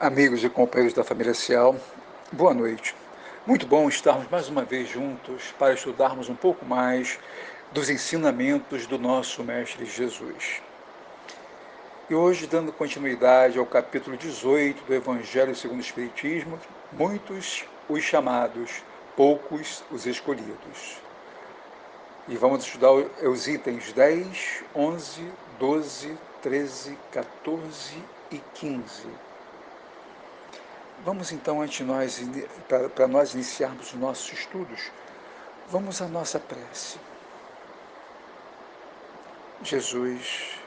Amigos e companheiros da família Cial, boa noite. Muito bom estarmos mais uma vez juntos para estudarmos um pouco mais dos ensinamentos do nosso Mestre Jesus. E hoje, dando continuidade ao capítulo 18 do Evangelho segundo o Espiritismo, muitos os chamados, poucos os escolhidos. E vamos estudar os itens 10, 11, 12, 13, 14 e 15. Vamos então, para nós iniciarmos os nossos estudos, vamos à nossa prece. Jesus,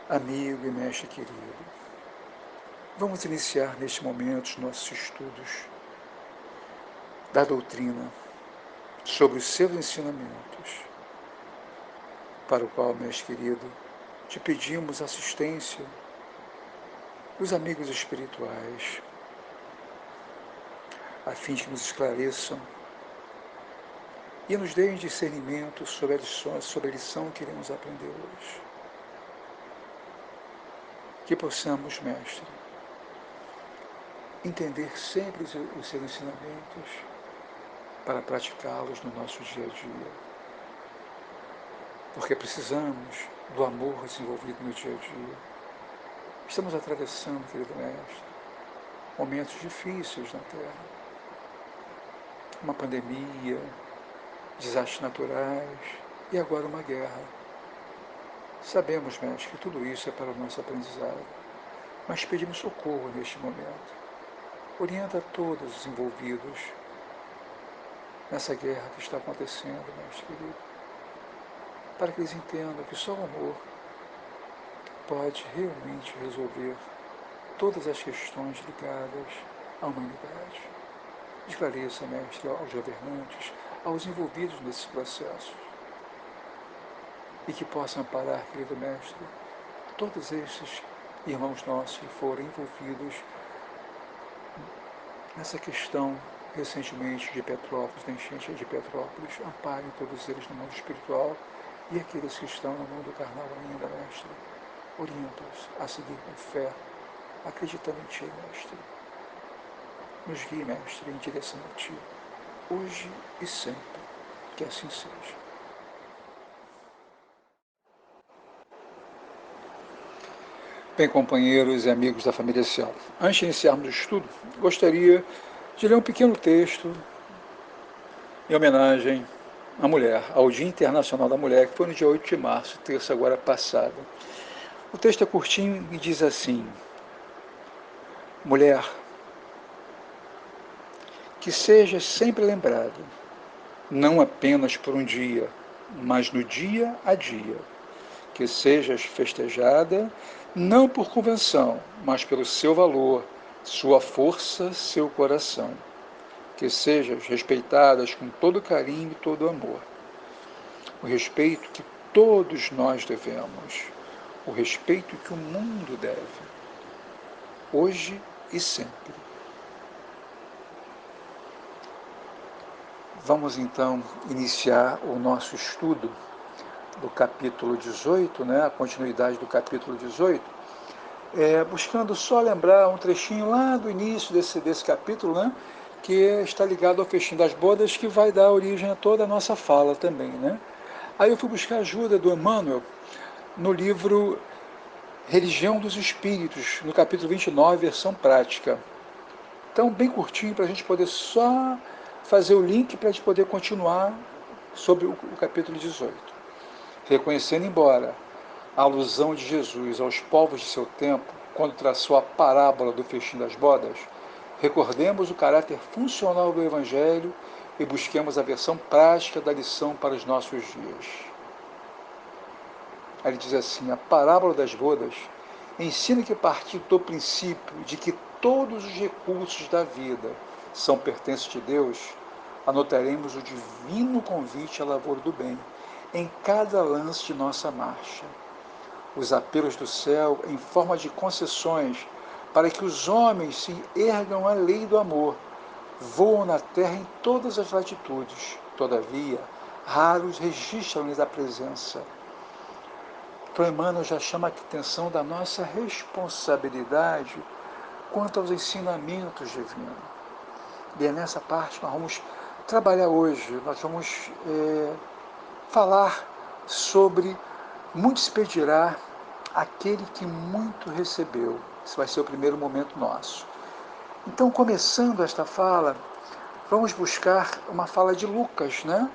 amigo e mestre querido, vamos iniciar neste momento os nossos estudos da doutrina sobre os seus ensinamentos, para o qual, mestre querido, te pedimos assistência dos amigos espirituais, a fim de que nos esclareçam e nos deem discernimento sobre a lição que iremos aprender hoje. Que possamos, mestre, entender sempre os seus ensinamentos para praticá-los no nosso dia a dia. Porque precisamos do amor desenvolvido no dia a dia. Estamos atravessando, querido mestre, momentos difíceis na Terra. Uma pandemia, desastres naturais e agora uma guerra. Sabemos, mestre, que tudo isso é para o nosso aprendizado, mas pedimos socorro neste momento. Orienta a todos os envolvidos nessa guerra que está acontecendo, mestre querido, para que eles entendam que só o amor pode realmente resolver todas as questões ligadas à humanidade. Esclareça, mestre, aos governantes, aos envolvidos nesses processos, e que possam amparar, querido mestre, todos esses irmãos nossos que foram envolvidos nessa questão recentemente de Petrópolis, da enchente de Petrópolis. Amparem todos eles no mundo espiritual e aqueles que estão no mundo carnal ainda, mestre. Orienta-os a seguir com fé, acreditando em Ti, mestre. Nos guie, mestre, em direção a Ti, hoje e sempre. Que assim seja. Bem, companheiros e amigos da família Cial, antes de iniciarmos o estudo, gostaria de ler um pequeno texto em homenagem à mulher, ao Dia Internacional da Mulher, que foi no dia 8 de março, terça agora passada. O texto é curtinho e diz assim: mulher, que sejas sempre lembrada, não apenas por um dia, mas no dia a dia, que sejas festejada, não por convenção, mas pelo seu valor, sua força, seu coração, que sejas respeitadas com todo carinho e todo amor, o respeito que todos nós devemos, o respeito que o mundo deve, hoje e sempre. Vamos então iniciar o nosso estudo do capítulo 18, a continuidade do capítulo 18, buscando só lembrar um trechinho lá do início desse capítulo, que está ligado ao festim das bodas, que vai dar origem a toda a nossa fala também. Aí eu fui buscar ajuda do Emmanuel no livro Religião dos Espíritos, no capítulo 29, versão prática. Então, bem curtinho, para a gente poder só fazer o link para a gente poder continuar sobre o capítulo 18. Reconhecendo, embora a alusão de Jesus aos povos de seu tempo, quando traçou a parábola do festim das bodas, recordemos o caráter funcional do Evangelho e busquemos a versão prática da lição para os nossos dias. Ele diz assim: a parábola das bodas ensina que, partindo do princípio de que todos os recursos da vida são pertences de Deus, anotaremos o divino convite à lavoura do bem em cada lance de nossa marcha. Os apelos do céu em forma de concessões para que os homens se ergam à lei do amor voam na terra em todas as latitudes. Todavia, raros registram-lhes a presença. Então, Emmanuel já chama a atenção da nossa responsabilidade quanto aos ensinamentos divinos. E é nessa parte que nós vamos trabalhar hoje. Nós vamos falar sobre muito se pedirá aquele que muito recebeu. Esse vai ser o primeiro momento nosso. Então, começando esta fala, vamos buscar uma fala de Lucas, né?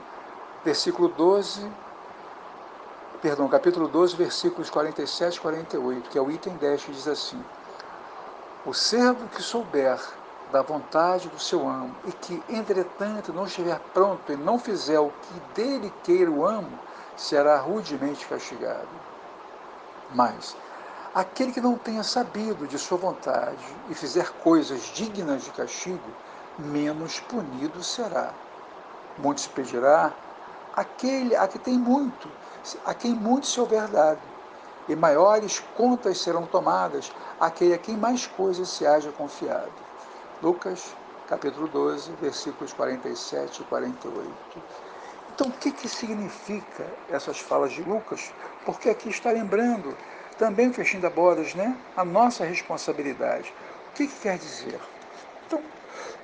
Capítulo 12, versículos 47 e 48, que é o item 10, que diz assim: o servo que souber da vontade do seu amo, e que, entretanto, não estiver pronto e não fizer o que dele queira o amo, será rudemente castigado. Mas aquele que não tenha sabido de sua vontade e fizer coisas dignas de castigo, menos punido será. Muito se pedirá aquele a que tem muito, a quem muito se houver dado, e maiores contas serão tomadas àquele a quem mais coisas se haja confiado. Lucas, capítulo 12, versículos 47 e 48. Então, o que significa essas falas de Lucas? Porque aqui está lembrando também o festim da bodas, né? A nossa responsabilidade. O que quer dizer? Então,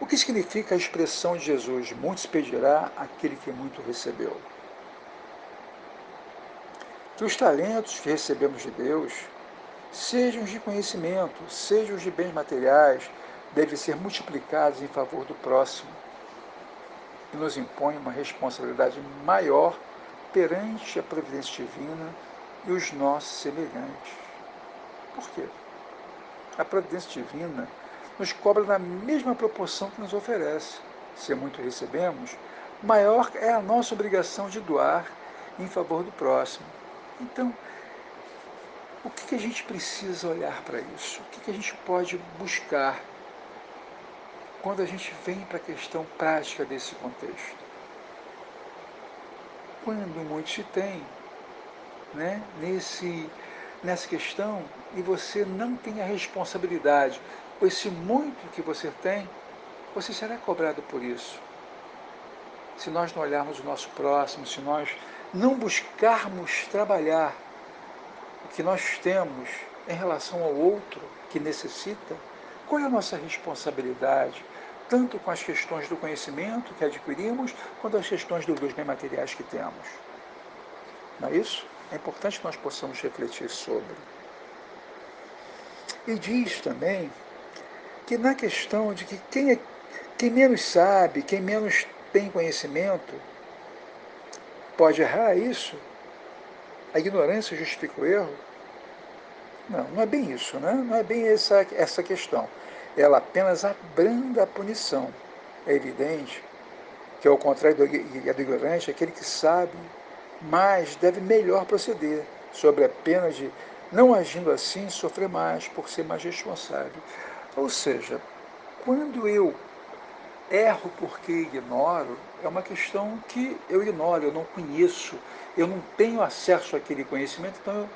o que significa a expressão de Jesus? Muito se pedirá aquele que muito recebeu. Que os talentos que recebemos de Deus, sejam de conhecimento, sejam de bens materiais, devem ser multiplicados em favor do próximo, e nos impõe uma responsabilidade maior perante a providência divina e os nossos semelhantes. Por quê? A providência divina nos cobra na mesma proporção que nos oferece. Se muito recebemos, maior é a nossa obrigação de doar em favor do próximo. Então, o que a gente precisa olhar para isso? O que a gente pode buscar quando a gente vem para a questão prática desse contexto? Quando muito se tem, né, nessa questão, e você não tem a responsabilidade, com esse muito que você tem, você será cobrado por isso. Se nós não olharmos o nosso próximo, se nós não buscarmos trabalhar o que nós temos em relação ao outro que necessita, qual é a nossa responsabilidade, tanto com as questões do conhecimento que adquirimos, quanto as questões dos bens materiais que temos? Não é isso? É importante que nós possamos refletir sobre. E diz também que na questão de que quem menos sabe, quem menos tem conhecimento, pode errar isso? A ignorância justifica o erro? Não, não é bem isso, né? Não é bem essa questão. Ela apenas abranda a punição. É evidente que, ao contrário do ignorante, aquele que sabe, mas deve melhor proceder, sobre a pena de, não agindo assim, sofrer mais, por ser mais responsável. Ou seja, quando eu erro porque ignoro, é uma questão que eu ignoro, eu não conheço, eu não tenho acesso àquele conhecimento, então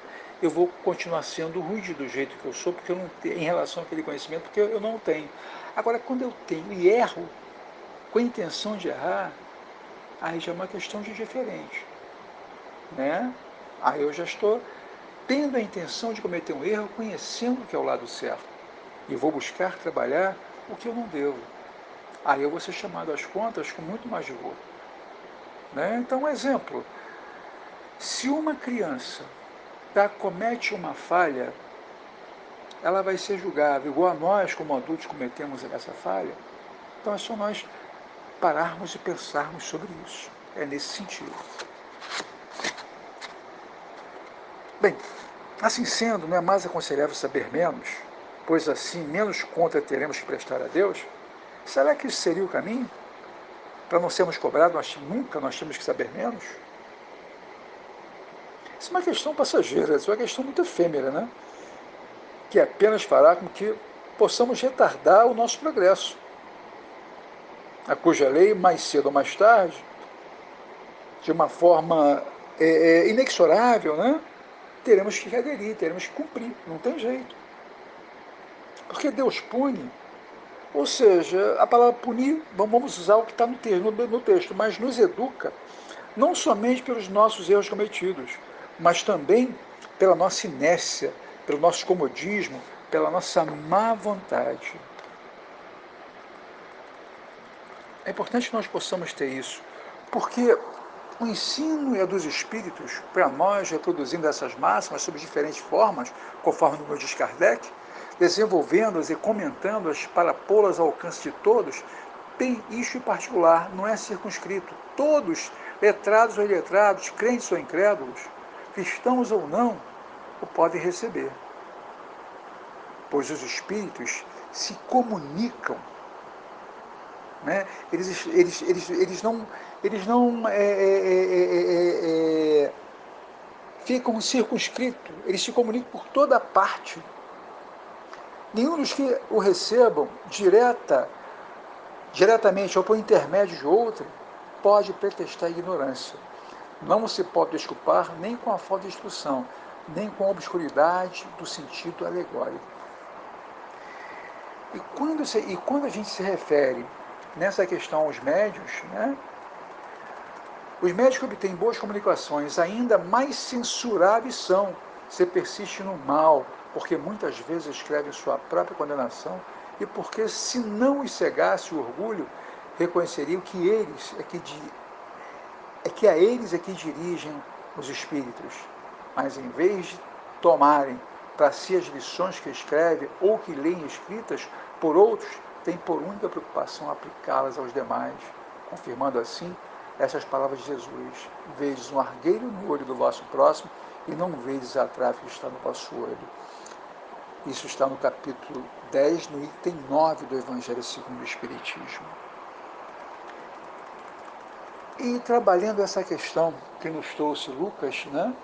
eu vou continuar sendo rude do jeito que eu sou, porque eu não tenho, em relação àquele conhecimento, porque eu não tenho. Agora, quando eu tenho e erro com a intenção de errar, aí já é uma questão de diferente, né? Aí eu já estou tendo a intenção de cometer um erro, conhecendo que é o lado certo, e vou buscar trabalhar o que eu não devo. Aí eu vou ser chamado às contas com muito mais rigor, né? Então, um exemplo: se uma criança comete uma falha, ela vai ser julgada, igual a nós, como adultos, cometemos essa falha. Então é só nós pararmos e pensarmos sobre isso. É nesse sentido. Bem, assim sendo, não é mais aconselhável saber menos, pois assim menos conta teremos que prestar a Deus? Será que isso seria o caminho? Para não sermos cobrados, nunca nós temos que saber menos? Isso é uma questão passageira, isso é uma questão muito efêmera, né? Que apenas fará com que possamos retardar o nosso progresso, a cuja lei, mais cedo ou mais tarde, de uma forma inexorável, né? Teremos que aderir, teremos que cumprir, não tem jeito. Porque Deus pune, ou seja, a palavra punir, vamos usar o que está no texto, mas nos educa, não somente pelos nossos erros cometidos, mas também pela nossa inércia, pelo nosso comodismo, pela nossa má vontade. É importante que nós possamos ter isso, porque o ensino é dos espíritos, para nós, reproduzindo essas máximas sob diferentes formas, conforme nos diz Kardec, desenvolvendo-as e comentando-as para pô-las ao alcance de todos, tem isso em particular, não é circunscrito. Todos, letrados ou iletrados, crentes ou incrédulos, cristãos ou não, o podem receber. Pois os espíritos se comunicam, né? Eles não ficam circunscritos, eles se comunicam por toda parte. Nenhum dos que o recebam diretamente ou por intermédio de outro pode pretextar ignorância. Não se pode desculpar nem com a falta de instrução, nem com a obscuridade do sentido alegórico. E quando a gente se refere nessa questão aos médiuns, né, os médios que obtêm boas comunicações ainda mais censuráveis são se persiste no mal, porque muitas vezes escrevem sua própria condenação e porque, se não os cegasse o orgulho, reconheceriam que a eles é que dirigem os espíritos, mas em vez de tomarem para si as lições que escreve ou que leem escritas por outros, têm por única preocupação aplicá-las aos demais, confirmando assim essas palavras de Jesus: vedes um argueiro no olho do vosso próximo e não vedes a trave que está no vosso olho. Isso está no capítulo 10, no item 9 do Evangelho segundo o Espiritismo. E trabalhando essa questão que nos trouxe Lucas, né,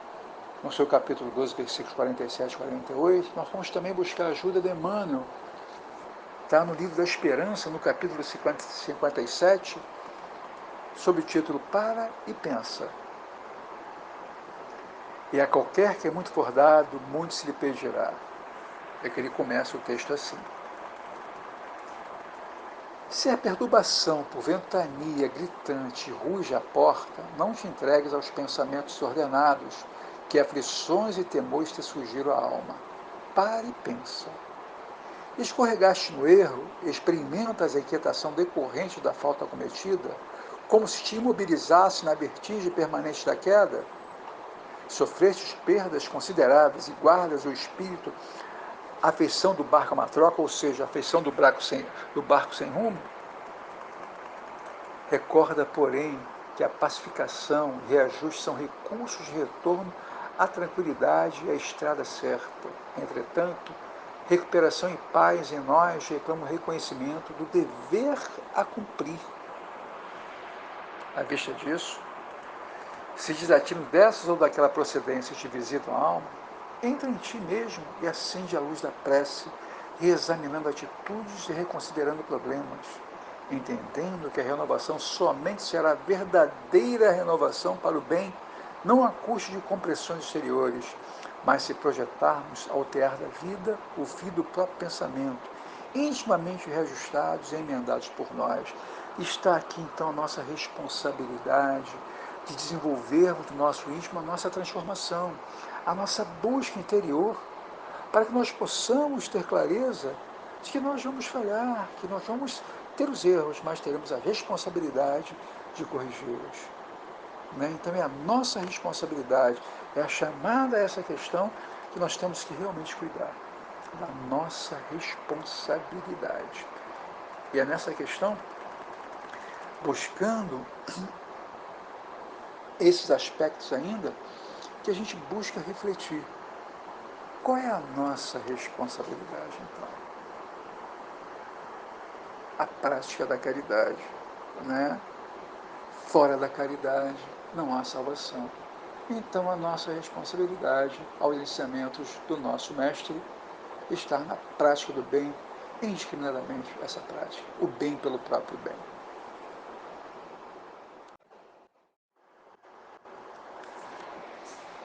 no seu capítulo 12, versículos 47 e 48, nós vamos também buscar a ajuda de Emmanuel. Está no livro da Esperança, no capítulo 57, sob o título Para e Pensa. E a qualquer que muito for dado, muito se lhe pedirá. É que ele começa o texto assim: se a perturbação por ventania gritante ruge à porta, não te entregues aos pensamentos desordenados, que aflições e temores te sugiram a alma. Para e pensa. Escorregaste no erro, experimentas a inquietação decorrente da falta cometida, como se te immobilizasse na vertigem permanente da queda? Sofrestes perdas consideráveis e guardas o espírito a afeição do barco a matroca, ou seja, a afeição do barco sem rumo? Recorda, porém, que a pacificação e reajuste são recursos de retorno à tranquilidade e à estrada certa. Entretanto, recuperação e paz em nós reclamam reconhecimento do dever a cumprir. À vista disso, se desatinam dessas ou daquela procedência te visitam a alma, entra em ti mesmo e acende a luz da prece, reexaminando atitudes e reconsiderando problemas, entendendo que a renovação somente será verdadeira renovação para o bem, não a custo de compressões exteriores, mas se projetarmos ao tear da vida o fio do próprio pensamento, intimamente reajustados e emendados por nós. Está aqui então a nossa responsabilidade de desenvolvermos no nosso íntimo a nossa transformação, a nossa busca interior, para que nós possamos ter clareza de que nós vamos falhar, que nós vamos ter os erros, mas teremos a responsabilidade de corrigi-los. Então é a nossa responsabilidade, é a chamada a essa questão que nós temos que realmente cuidar, da nossa responsabilidade. E é nessa questão, buscando esses aspectos ainda, que a gente busca refletir. Qual é a nossa responsabilidade, então? A prática da caridade, né? Fora da caridade não há salvação. Então a nossa responsabilidade, aos ensinamentos do nosso Mestre, está na prática do bem, indiscriminadamente essa prática, o bem pelo próprio bem.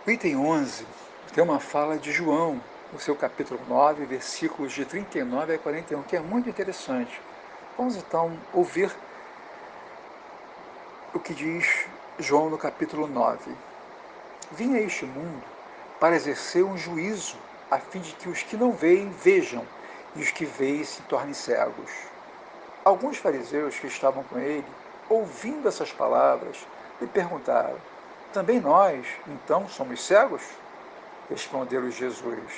O item 11 tem uma fala de João, no seu capítulo 9, versículos de 39 a 41, que é muito interessante. Vamos então ouvir o que diz João no capítulo 9. Vim a este mundo para exercer um juízo a fim de que os que não veem vejam, e os que veem se tornem cegos. Alguns fariseus que estavam com ele, ouvindo essas palavras, lhe perguntaram: também nós, então, somos cegos? Respondeu-lhes Jesus: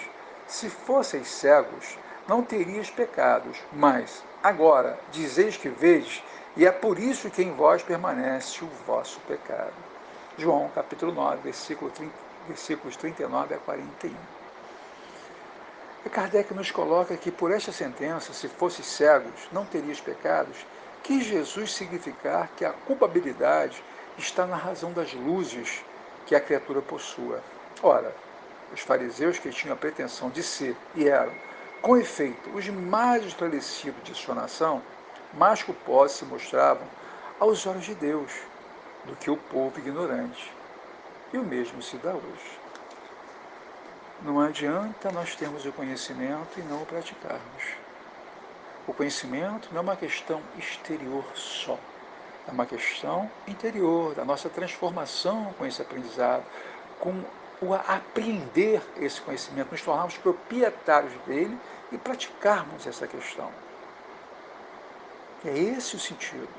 se fosseis cegos, não terias pecados, mas agora dizeis que vedes, e é por isso que em vós permanece o vosso pecado. João capítulo 9, versículos 39 a 41. E Kardec nos coloca que por esta sentença, se fosses cegos, não terias pecados, quis Jesus significar que a culpabilidade está na razão das luzes que a criatura possua. Ora, os fariseus que tinham a pretensão de ser, e eram, com efeito, os mais esclarecidos de sua nação, mais culposos se mostravam aos olhos de Deus do que o povo ignorante. E o mesmo se dá hoje. Não adianta nós termos o conhecimento e não o praticarmos. O conhecimento não é uma questão exterior só, é uma questão interior, da nossa transformação com esse aprendizado, com o apreender esse conhecimento, nos tornarmos proprietários dele e praticarmos essa questão. É esse o sentido.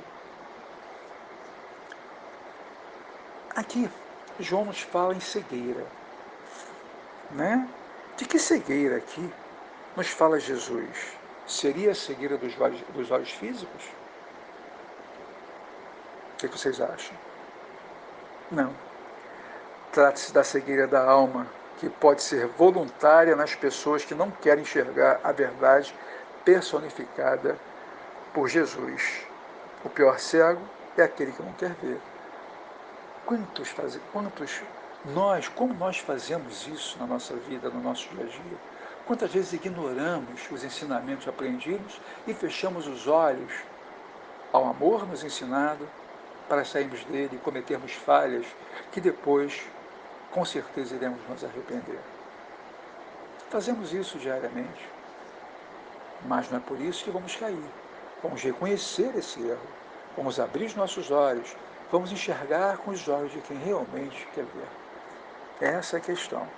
Aqui, João nos fala em cegueira. Né? De que cegueira aqui nos fala Jesus? Seria a cegueira dos olhos físicos? O que vocês acham? Não. Trata-se da cegueira da alma, que pode ser voluntária nas pessoas que não querem enxergar a verdade personificada por Jesus. O pior cego é aquele que não quer ver. Como nós fazemos isso na nossa vida, no nosso dia a dia? Quantas vezes ignoramos os ensinamentos aprendidos e fechamos os olhos ao amor nos ensinado para sairmos dele e cometermos falhas que depois, com certeza, iremos nos arrepender. Fazemos isso diariamente, mas não é por isso que vamos cair. Vamos reconhecer esse erro, vamos abrir os nossos olhos, vamos enxergar com os olhos de quem realmente quer ver. Essa é a questão.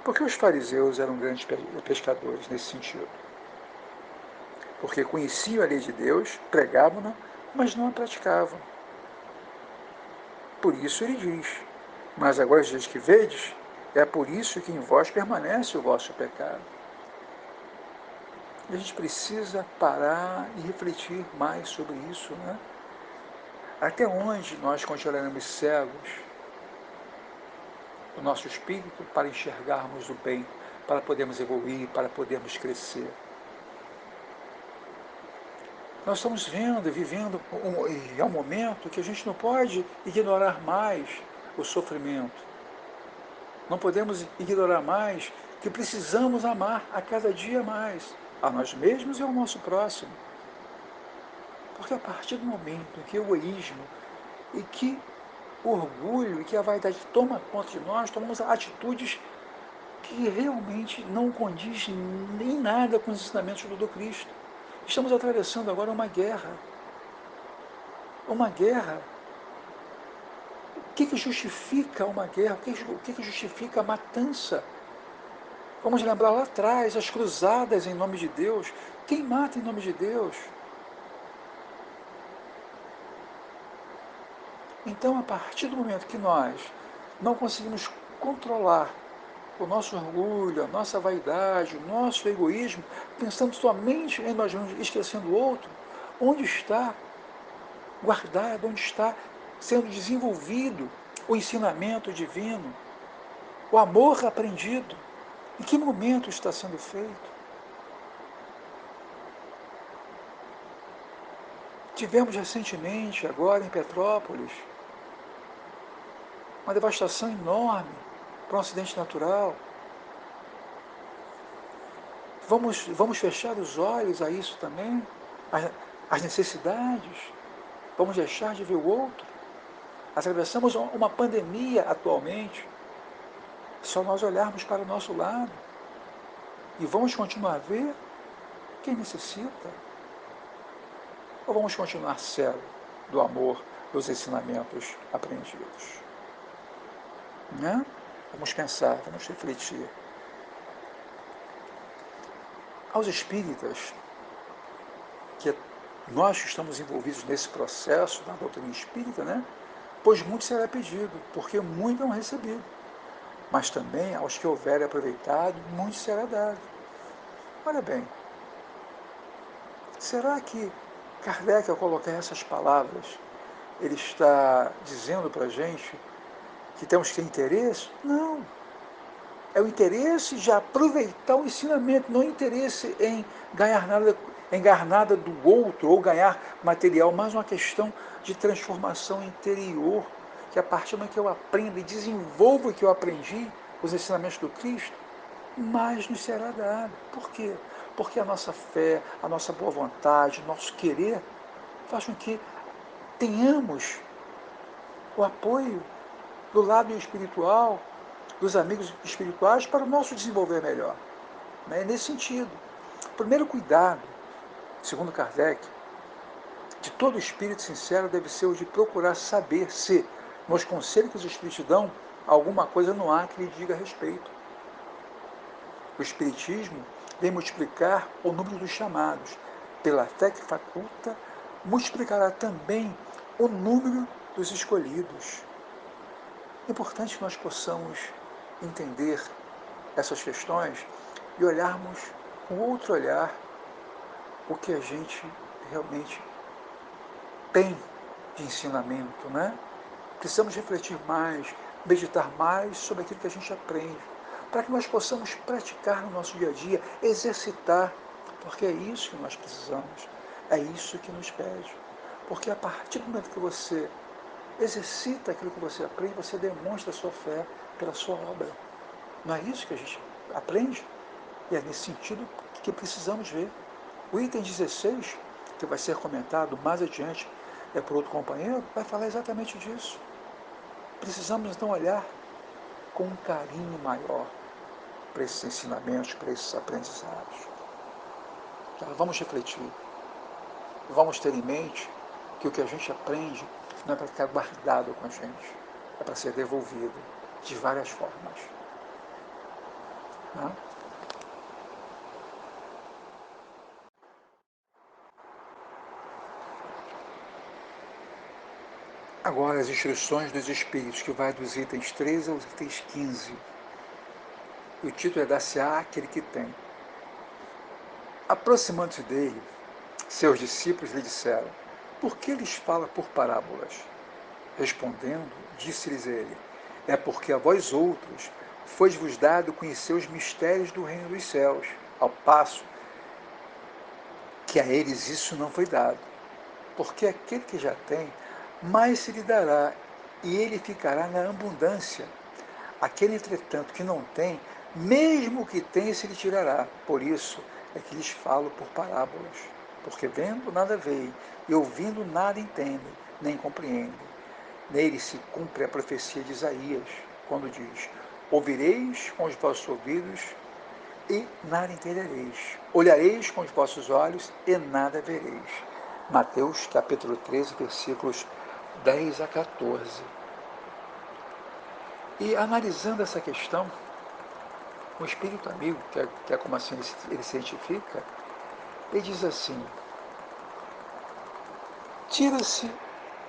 Porque os fariseus eram grandes pescadores nesse sentido. Porque conheciam a lei de Deus, pregavam-na, mas não a praticavam. Por isso ele diz: mas agora diz que vedes, é por isso que em vós permanece o vosso pecado. E a gente precisa parar e refletir mais sobre isso, né? Até onde nós continuaremos cegos do nosso espírito para enxergarmos o bem, para podermos evoluir, para podermos crescer. Nós estamos vendo e vivendo é um momento que a gente não pode ignorar mais o sofrimento. Não podemos ignorar mais que precisamos amar a cada dia mais a nós mesmos e ao nosso próximo. Porque a partir do momento em que o egoísmo e que o orgulho e que a vaidade toma conta de nós, tomamos atitudes que realmente não condiz nem nada com os ensinamentos do Cristo. Estamos atravessando agora uma guerra. Uma guerra. O que justifica uma guerra? O que justifica a matança? Vamos lembrar lá atrás, as cruzadas em nome de Deus. Quem mata em nome de Deus? Então, a partir do momento que nós não conseguimos controlar o nosso orgulho, a nossa vaidade, o nosso egoísmo, pensando somente em nós mesmos, esquecendo o outro, onde está guardado, onde está sendo desenvolvido o ensinamento divino, o amor aprendido? Em que momento está sendo feito? Tivemos recentemente, agora em Petrópolis, uma devastação enorme para um acidente natural. Vamos fechar os olhos a isso também? As necessidades? Vamos deixar de ver o outro? Atravessamos uma pandemia atualmente. Só nós olharmos para o nosso lado. E vamos continuar a ver quem necessita? Ou vamos continuar cego do amor, dos ensinamentos aprendidos? Né? Vamos pensar, vamos refletir. Aos espíritas, que nós que estamos envolvidos nesse processo da doutrina espírita, né? Pois muito será pedido, porque muito não recebido. Mas também aos que houverem aproveitado, muito será dado. Olha bem, será que Kardec, ao colocar essas palavras, ele está dizendo para a gente que temos que ter interesse? Não. É o interesse de aproveitar o ensinamento, não o interesse em ganhar nada do outro ou ganhar material, mas uma questão de transformação interior, que a partir do momento que eu aprendo e desenvolvo o que eu aprendi, os ensinamentos do Cristo, mais nos será dado. Por quê? Porque a nossa fé, a nossa boa vontade, nosso querer, faz com que tenhamos o apoio do lado espiritual, dos amigos espirituais, para o nosso desenvolver melhor. É nesse sentido. O primeiro cuidado, segundo Kardec, de todo espírito sincero deve ser o de procurar saber se, nos conselhos que os espíritos dão, alguma coisa não há que lhe diga a respeito. O Espiritismo vem multiplicar o número dos chamados. Pela fé que faculta, multiplicará também o número dos escolhidos. É importante que nós possamos entender essas questões e olharmos com outro olhar o que a gente realmente tem de ensinamento, né? Precisamos refletir mais, meditar mais sobre aquilo que a gente aprende, para que nós possamos praticar no nosso dia a dia, exercitar, porque é isso que nós precisamos, é isso que nos pede. Porque a partir do momento que você exercita aquilo que você aprende, você demonstra a sua fé pela sua obra. Não é isso que a gente aprende? E é nesse sentido que precisamos ver. O item 16, que vai ser comentado mais adiante por outro companheiro, vai falar exatamente disso. Precisamos então olhar com um carinho maior para esses ensinamentos, para esses aprendizados. Tá? Vamos refletir. Vamos ter em mente que o que a gente aprende não é para ficar guardado com a gente, é para ser devolvido de várias formas. Tá? Agora, as instruções dos Espíritos, que vai dos itens 13 aos itens 15. O título é Dar-se-á àquele que tem. Aproximando-se dele, seus discípulos lhe disseram: Por que lhes fala por parábolas? Respondendo, disse-lhes ele: É porque a vós outros foi-vos dado conhecer os mistérios do reino dos céus, ao passo que a eles isso não foi dado. Porque aquele que já tem, mais se lhe dará, e ele ficará na abundância. Aquele, entretanto, que não tem, mesmo o que tem, se lhe tirará. Por isso é que lhes falo por parábolas. Porque vendo, nada veem, e ouvindo, nada entendem, nem compreendem. Nele se cumpre a profecia de Isaías, quando diz: Ouvireis com os vossos ouvidos e nada entendereis. Olhareis com os vossos olhos e nada vereis. Mateus capítulo 13, versículos 10 a 14. E analisando essa questão, o espírito amigo, que é como assim ele se identifica, ele diz assim: tira-se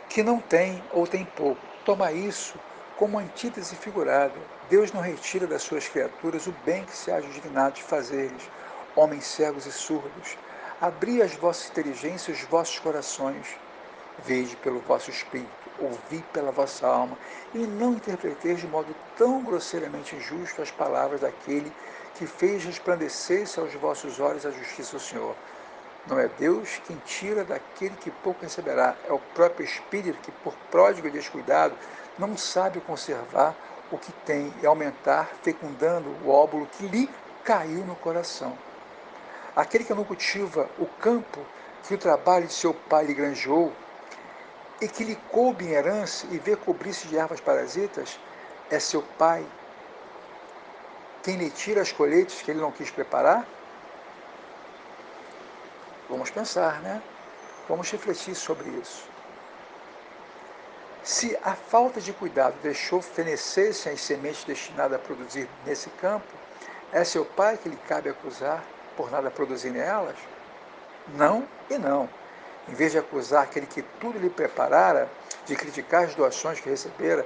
que não tem ou tem pouco. Toma isso como antítese figurada. Deus não retira das suas criaturas o bem que se haja dignado de fazer-lhes, homens cegos e surdos. Abri as vossas inteligências e os vossos corações. Vede pelo vosso espírito, ouvi pela vossa alma, e não interpreteis de modo tão grosseiramente injusto as palavras daquele que fez resplandecer-se aos vossos olhos a justiça do Senhor. Não é Deus quem tira daquele que pouco receberá, é o próprio Espírito que, por pródigo e descuidado, não sabe conservar o que tem e aumentar, fecundando o óvulo que lhe caiu no coração. Aquele que não cultiva o campo que o trabalho de seu pai lhe granjeou, e que lhe coube em herança e vê cobrir-se de ervas parasitas, é seu pai quem lhe tira as colheitas que ele não quis preparar? Vamos pensar, né? Vamos refletir sobre isso. Se a falta de cuidado deixou fenecer-se as sementes destinadas a produzir nesse campo, é seu pai que lhe cabe acusar, por nada produzir nelas? Não e não. Em vez de acusar aquele que tudo lhe preparara, de criticar as doações que recebera,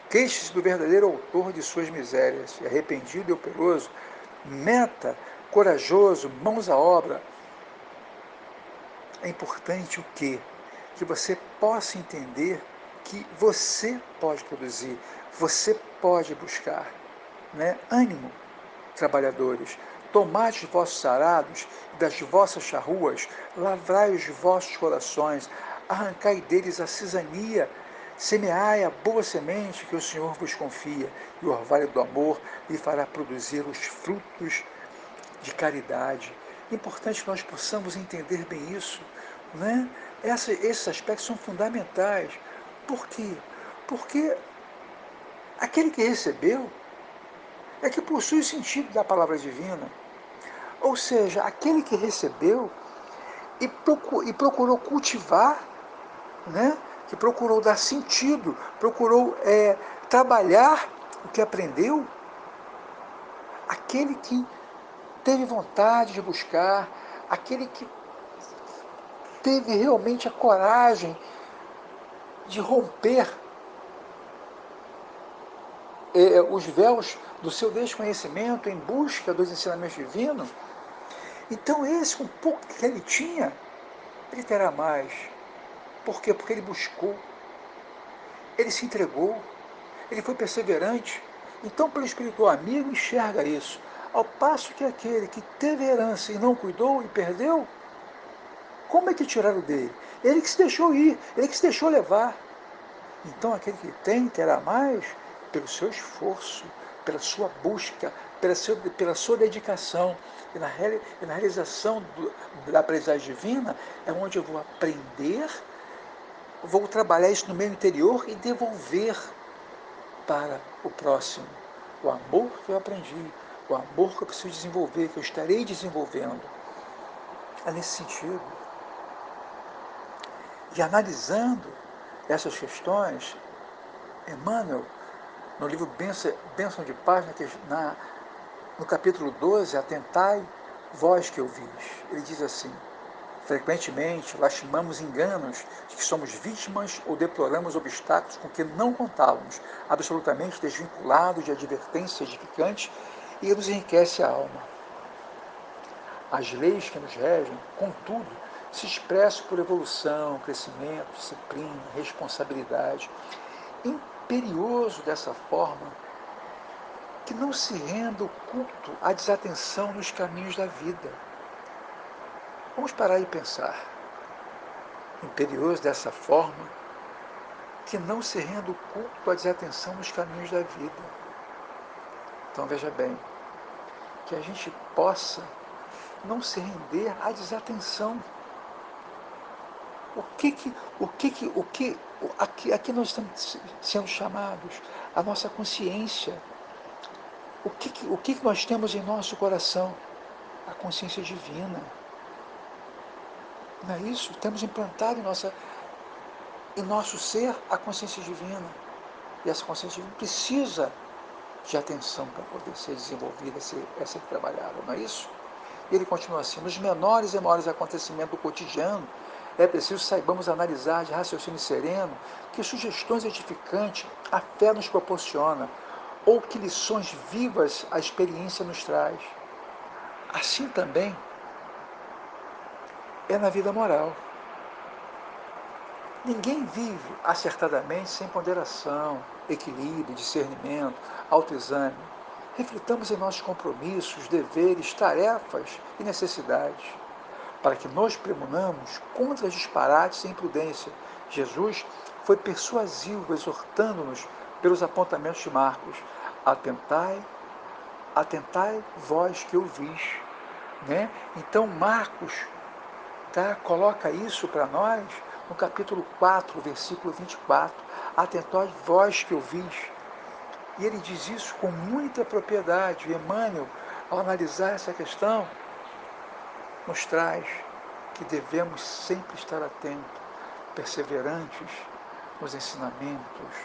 queixe-se do verdadeiro autor de suas misérias, e arrependido e operoso, meta, corajoso, mãos à obra. É importante o quê? Que você possa entender que você pode produzir, você pode buscar, né? Ânimo, trabalhadores, tomai os vossos arados das vossas charruas, lavrai os vossos corações, arrancai deles a cisania, semeai a boa semente que o Senhor vos confia, e o orvalho do amor lhe fará produzir os frutos de caridade. É importante que nós possamos entender bem isso, né? Esses aspectos são fundamentais. Por quê? Porque aquele que recebeu é que possui o sentido da palavra divina. Ou seja, aquele que recebeu e procurou cultivar, né? Que procurou dar sentido, procurou trabalhar o que aprendeu, aquele que teve vontade de buscar, aquele que teve realmente a coragem de romper os véus do seu desconhecimento em busca dos ensinamentos divinos. Então esse, com pouco que ele tinha, ele terá mais. Por quê? Porque ele buscou, ele se entregou, ele foi perseverante. Então, pelo espiritual amigo, enxerga isso. Ao passo que aquele que teve herança e não cuidou e perdeu, como é que tiraram dele? Ele que se deixou ir, ele que se deixou levar. Então, aquele que tem, terá mais pelo seu esforço, pela sua busca, pela sua dedicação. E na realização da aprendizagem divina é onde eu vou aprender, vou trabalhar isso no meu interior e devolver para o próximo o amor que eu aprendi, o amor que eu preciso desenvolver, que eu estarei desenvolvendo. É nesse sentido. E analisando essas questões, Emmanuel, no livro Bênção de Paz, no capítulo 12, Atentai, vós que ouvis, ele diz assim: frequentemente lastimamos enganos de que somos vítimas ou deploramos obstáculos com que não contávamos, absolutamente desvinculados de advertências edificantes, e nos enriquece a alma. As leis que nos regem, contudo, se expressam por evolução, crescimento, disciplina, responsabilidade. Imperioso dessa forma que não se renda o culto à desatenção nos caminhos da vida. Vamos parar e pensar. Imperioso dessa forma que não se renda o culto à desatenção nos caminhos da vida. Então veja bem, que a gente possa não se render à desatenção. Aqui nós estamos sendo chamados, a nossa consciência. O que nós temos em nosso coração? A consciência divina. Não é isso? Temos implantado em nosso ser a consciência divina. E essa consciência divina precisa de atenção para poder ser desenvolvida, ser trabalhada, não é isso? E ele continua assim: nos menores e maiores acontecimentos do cotidiano, é preciso saibamos analisar de raciocínio sereno que sugestões edificantes a fé nos proporciona, ou que lições vivas a experiência nos traz. Assim também é na vida moral. Ninguém vive acertadamente sem ponderação, equilíbrio, discernimento, autoexame. Reflitamos em nossos compromissos, deveres, tarefas e necessidades, para que nos premunamos contra disparates e imprudência. Jesus foi persuasivo, exortando-nos pelos apontamentos de Marcos: atentai, atentai vós que ouvis. Né? Então Marcos coloca isso para nós no capítulo 4, versículo 24. Atentai vós que ouvis. E ele diz isso com muita propriedade. E Emmanuel, ao analisar essa questão, nos traz que devemos sempre estar atentos, perseverantes nos ensinamentos,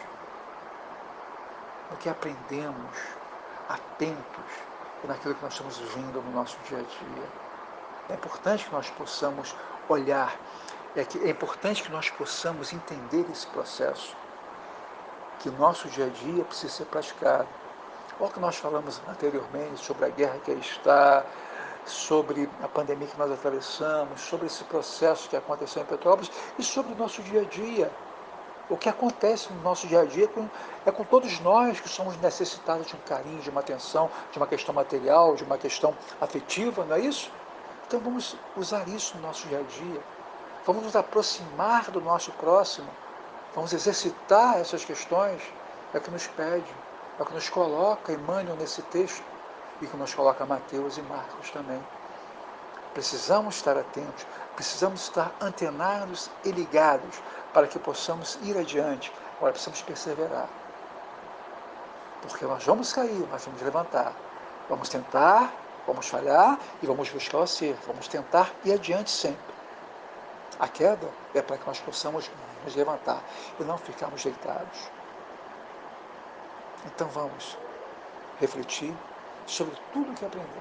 no que aprendemos, atentos naquilo que nós estamos vivendo no nosso dia a dia. É importante que nós possamos olhar, é importante que nós possamos entender esse processo, que o nosso dia a dia precisa ser praticado. Olha o que nós falamos anteriormente sobre a guerra que aí está, sobre a pandemia que nós atravessamos, sobre esse processo que aconteceu em Petrópolis e sobre o nosso dia a dia. O que acontece no nosso dia a dia é com todos nós que somos necessitados de um carinho, de uma atenção, de uma questão material, de uma questão afetiva, não é isso? Então vamos usar isso no nosso dia a dia. Vamos nos aproximar do nosso próximo. Vamos exercitar essas questões. É o que nos pede, é o que nos coloca Emmanuel nesse texto e que nos coloca Mateus e Marcos também. Precisamos estar atentos, precisamos estar antenados e ligados para que possamos ir adiante. Agora precisamos perseverar, porque nós vamos cair, nós vamos levantar. Vamos tentar, vamos falhar e vamos buscar o acerto. Vamos tentar ir adiante sempre. A queda é para que nós possamos nos levantar e não ficarmos deitados. Então vamos refletir sobre tudo o que aprendemos,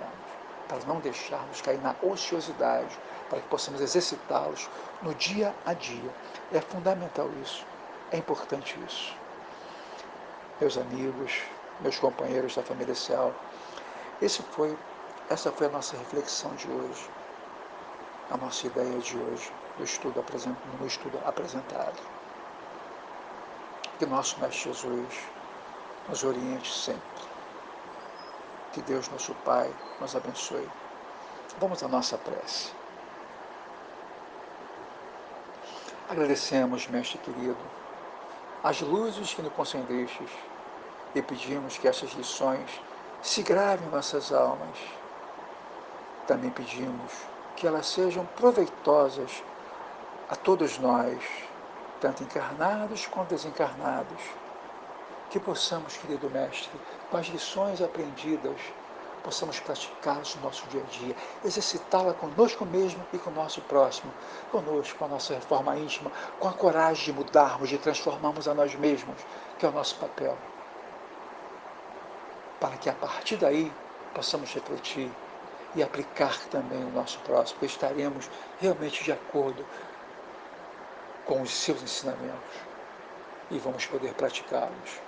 para não deixarmos cair na ociosidade, para que possamos exercitá-los no dia a dia. É fundamental isso, é importante isso. Meus amigos, meus companheiros da família Cial, essa foi a nossa reflexão de hoje, a nossa ideia de hoje, no estudo apresentado. Que nosso Mestre Jesus nos oriente sempre. Que Deus, nosso Pai, nos abençoe. Vamos à nossa prece. Agradecemos, Mestre querido, as luzes que nos concedestes e pedimos que essas lições se gravem em nossas almas. Também pedimos que elas sejam proveitosas a todos nós, tanto encarnados quanto desencarnados. Que possamos, querido Mestre, com as lições aprendidas, possamos praticá-las no nosso dia a dia, exercitá-la conosco mesmo e com o nosso próximo, conosco, com a nossa reforma íntima, com a coragem de mudarmos, de transformarmos a nós mesmos, que é o nosso papel, para que a partir daí possamos refletir e aplicar também o nosso próximo, pois estaremos realmente de acordo com os seus ensinamentos e vamos poder praticá-los.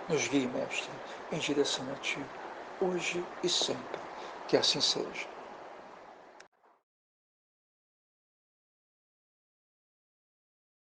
Nos guie, Mestre, em direção a Ti, hoje e sempre. Que assim seja.